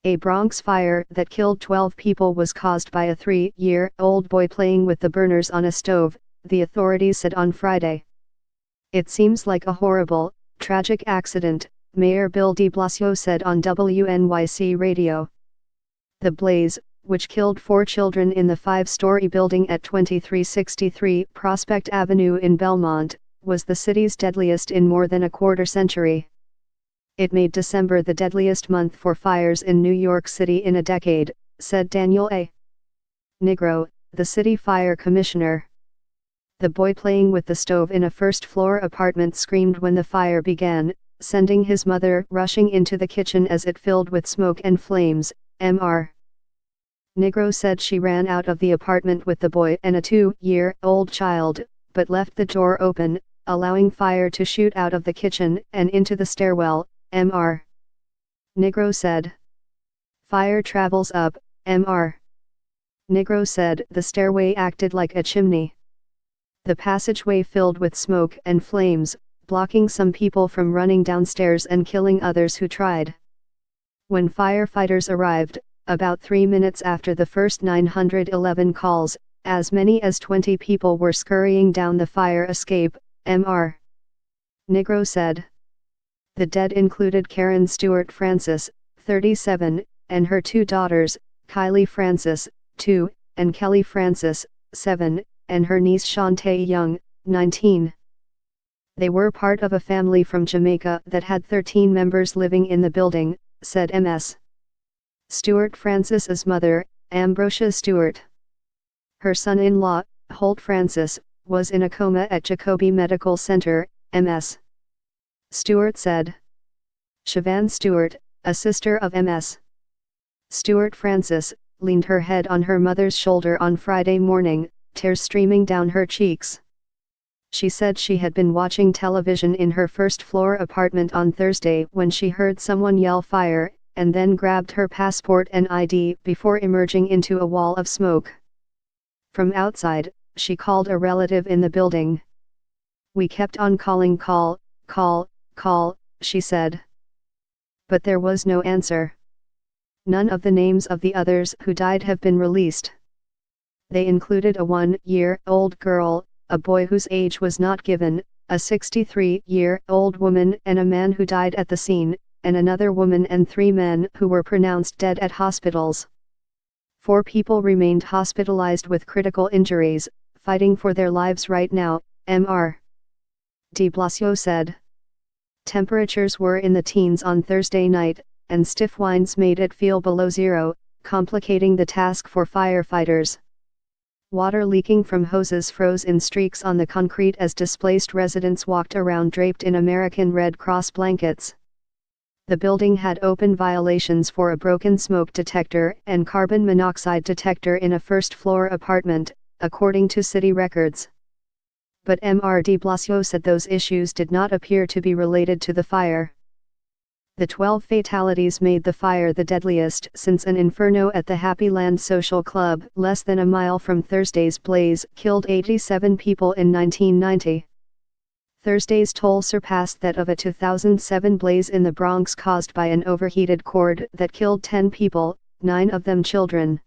A Bronx fire that killed 12 people was caused by a 3-year-old boy playing with the burners on a stove, the authorities said on Friday. It seems like a horrible, tragic accident, Mayor Bill de Blasio said on WNYC radio. The blaze, which killed 4 children in the 5-story building at 2363 Prospect Avenue in Belmont, was the city's deadliest in more than a quarter-century. It made December the deadliest month for fires in New York City in a decade, said Daniel A. Negro, the city fire commissioner. The boy playing with the stove in a first-floor apartment screamed when the fire began, sending his mother rushing into the kitchen as it filled with smoke and flames, Mr. Negro said she ran out of the apartment with the boy and a 2-year-old child, but left the door open, allowing fire to shoot out of the kitchen and into the stairwell, Mr. Negro said. Fire travels up, Mr. Negro said the stairway acted like a chimney. The passageway filled with smoke and flames, blocking some people from running downstairs and killing others who tried. When firefighters arrived, about 3 minutes after the first 911 calls, as many as 20 people were scurrying down the fire escape, Mr. Negro said. The dead included Karen Stewart Francis, 37, and her 2 daughters, Kylie Francis, 2, and Kelly Francis, 7, and her niece Shantae Young, 19. They were part of a family from Jamaica that had 13 members living in the building, said Ms. Stewart Francis's mother, Ambrosia Stewart. Her son-in-law, Holt Francis, was in a coma at Jacobi Medical Center, Ms. Stewart said. Siobhan Stewart, a sister of Ms. Stewart Francis, leaned her head on her mother's shoulder on Friday morning, tears streaming down her cheeks. She said she had been watching television in her first-floor apartment on Thursday when she heard someone yell fire, and then grabbed her passport and ID before emerging into a wall of smoke. From outside, she called a relative in the building. We kept on calling call, she said. But there was no answer. None of the names of the others who died have been released. They included a 1-year-old girl, a boy whose age was not given, a 63-year-old woman and a man who died at the scene, and another woman and 3 men who were pronounced dead at hospitals. 4 people remained hospitalized with critical injuries, fighting for their lives right now, Mr. de Blasio said. Temperatures were in the teens on Thursday night, and stiff winds made it feel below zero, complicating the task for firefighters. Water leaking from hoses froze in streaks on the concrete as displaced residents walked around draped in American Red Cross blankets. The building had open violations for a broken smoke detector and carbon monoxide detector in a first-floor apartment, according to city records. But Mr. de Blasio said those issues did not appear to be related to the fire. The 12 fatalities made the fire the deadliest since an inferno at the Happy Land Social Club less than a mile from Thursday's blaze killed 87 people in 1990. Thursday's toll surpassed that of a 2007 blaze in the Bronx caused by an overheated cord that killed 10 people, 9 of them children.